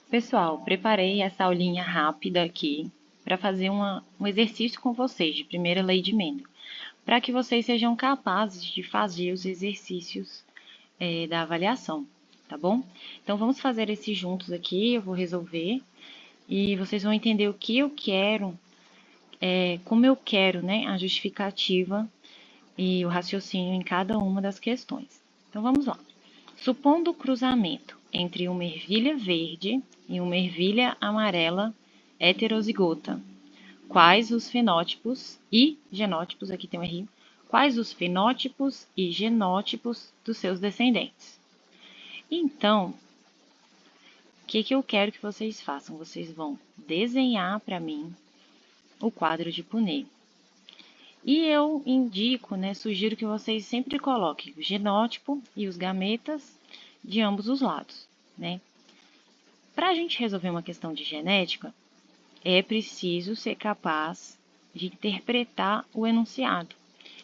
Pessoal, preparei essa aulinha rápida aqui para fazer um exercício com vocês de primeira lei de Mendel, para que vocês sejam capazes de fazer os exercícios da avaliação, tá bom? Então, vamos fazer esses juntos aqui, eu vou resolver e vocês vão entender o que eu quero, como eu quero, né, a justificativa e o raciocínio em cada uma das questões. Então, vamos lá. Supondo o cruzamento entre uma ervilha verde e uma ervilha amarela heterozigota, quais os fenótipos e genótipos, aqui tem um R, quais os fenótipos e genótipos dos seus descendentes? Então, o que eu quero que vocês façam? Vocês vão desenhar para mim o quadro de Punnett. E eu indico, né, sugiro que vocês sempre coloquem o genótipo e os gametas de ambos os lados, né? Para a gente resolver uma questão de genética, é preciso ser capaz de interpretar o enunciado.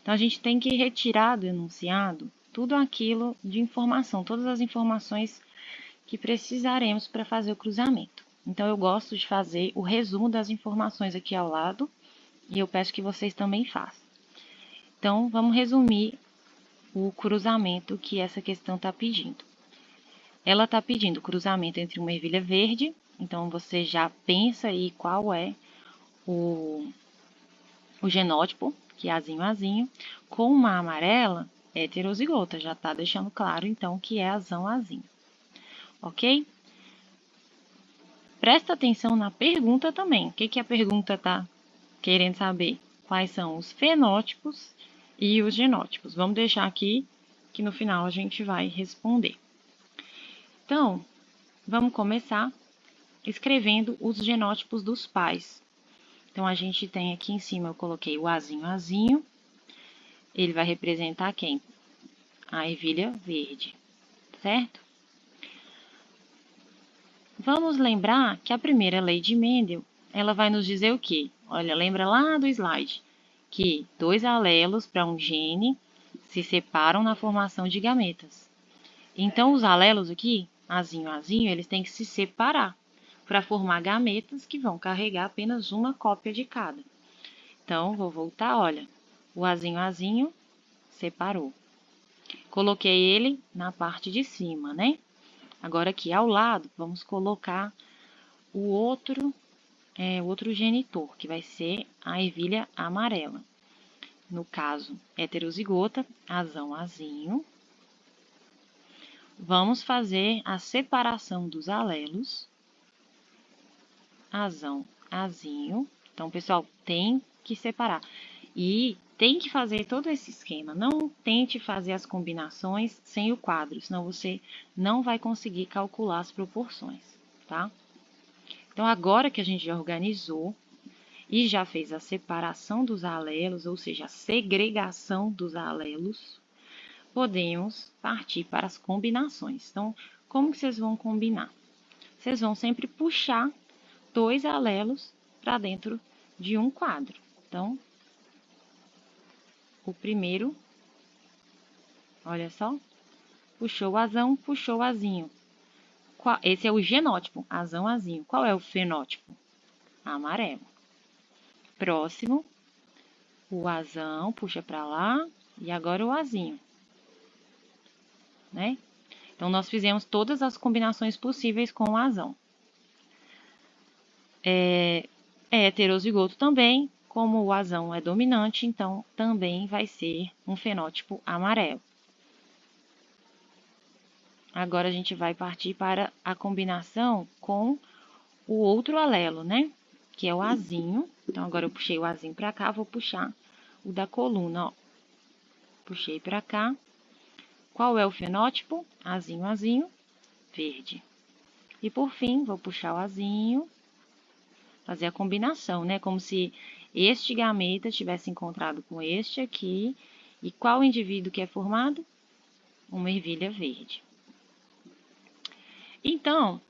Então, a gente tem que retirar do enunciado tudo aquilo de informação, todas as informações que precisaremos para fazer o cruzamento. Então, eu gosto de fazer o resumo das informações aqui ao lado e eu peço que vocês também façam. Então, vamos resumir o cruzamento que essa questão está pedindo. Ela está pedindo cruzamento entre uma ervilha verde, então você já pensa aí qual é o genótipo, que é azinho azinho, com uma amarela heterozigota, já está deixando claro então que é azão azinho, ok? Presta atenção na pergunta também. O que a pergunta está querendo saber? Quais são os fenótipos e os genótipos? Vamos deixar aqui que no final a gente vai responder. Então, vamos começar escrevendo os genótipos dos pais. Então, a gente tem aqui em cima, eu coloquei o azinho azinho. Ele vai representar quem? A ervilha verde, certo? Vamos lembrar que a primeira lei de Mendel, ela vai nos dizer o quê? Olha, lembra lá do slide, que dois alelos para um gene se separam na formação de gametas. Então, os alelos aqui, azinho, azinho, eles têm que se separar para formar gametas que vão carregar apenas uma cópia de cada. Então, vou voltar, olha, o azinho, azinho separou. Coloquei ele na parte de cima, né? Agora aqui ao lado, vamos colocar o outro genitor, que vai ser a ervilha amarela. No caso, heterozigota, azão, azinho. Vamos fazer a separação dos alelos. Azão, azinho. Então, pessoal, tem que separar. E tem que fazer todo esse esquema. Não tente fazer as combinações sem o quadro, senão você não vai conseguir calcular as proporções, tá? Então, agora que a gente já organizou e já fez a separação dos alelos, ou seja, a segregação dos alelos, podemos partir para as combinações. Então, como que vocês vão combinar? Vocês vão sempre puxar dois alelos para dentro de um quadro. Então, o primeiro, olha só, puxou o azão, puxou o azinho. Esse é o genótipo, azão, azinho. Qual é o fenótipo? Amarelo. Próximo, o azão, puxa para lá, e agora o azinho, né? Então, nós fizemos todas as combinações possíveis com o azão. É heterozigoto também, como o azão é dominante, então também vai ser um fenótipo amarelo. Agora a gente vai partir para a combinação com o outro alelo, né? Que é o azinho. Então, agora eu puxei o azinho para cá, vou puxar o da coluna, ó. Puxei para cá. Qual é o fenótipo? Azinho, azinho, verde. E por fim, vou puxar o azinho, fazer a combinação, né? Como se este gameta tivesse encontrado com este aqui. E qual indivíduo que é formado? Uma ervilha verde. Então,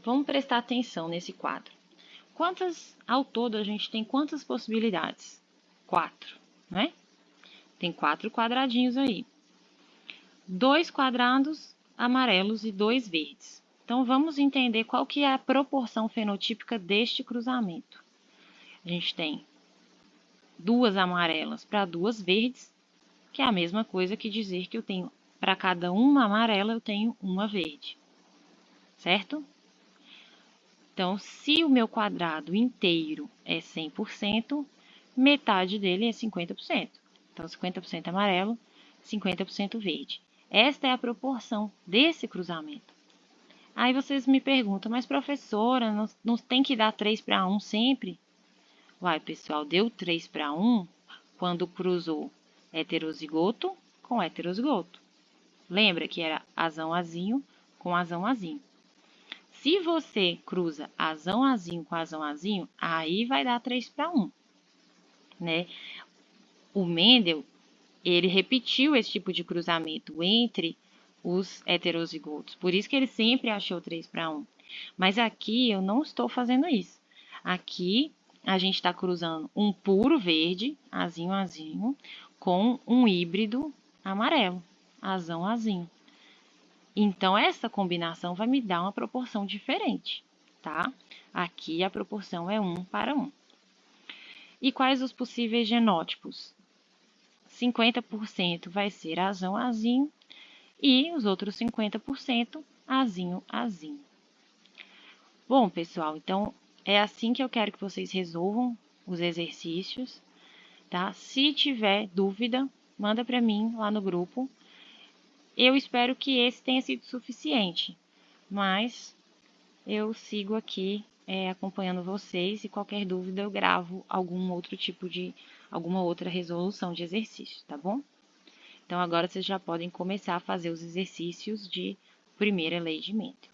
vamos prestar atenção nesse quadro. Ao todo, a gente tem quantas possibilidades? 4, né? Tem 4 quadradinhos aí. 2 quadrados amarelos e 2 verdes. Então, vamos entender qual que é a proporção fenotípica deste cruzamento. A gente tem 2 amarelas para 2 verdes, que é a mesma coisa que dizer que eu tenho, para cada uma amarela, eu tenho uma verde, certo? Então, se o meu quadrado inteiro é 100%, metade dele é 50%. Então, 50% amarelo, 50% verde. Esta é a proporção desse cruzamento. Aí vocês me perguntam, mas professora, não tem que dar 3 para 1 sempre? Uai, pessoal, deu 3 para 1 quando cruzou heterozigoto com heterozigoto. Lembra que era azão azinho com azão azinho. Se você cruza azão azinho com azão azinho, aí vai dar 3 para 1, né? O Mendel, ele repetiu esse tipo de cruzamento entre os heterozigotos, por isso que ele sempre achou 3 para 1. Mas aqui eu não estou fazendo isso. Aqui a gente está cruzando um puro verde, azinho, azinho, com um híbrido amarelo, azão, azinho. Então, essa combinação vai me dar uma proporção diferente, tá? Aqui a proporção é 1 para 1. E quais os possíveis genótipos? 50% vai ser azão, azinho, e os outros 50% azinho, azinho. Bom, pessoal, então é assim que eu quero que vocês resolvam os exercícios, tá? Se tiver dúvida, manda para mim lá no grupo. Eu espero que esse tenha sido suficiente, mas eu sigo aqui acompanhando vocês e qualquer dúvida eu gravo alguma outra resolução de exercício, tá bom? Então agora vocês já podem começar a fazer os exercícios de primeira lei de Mendel.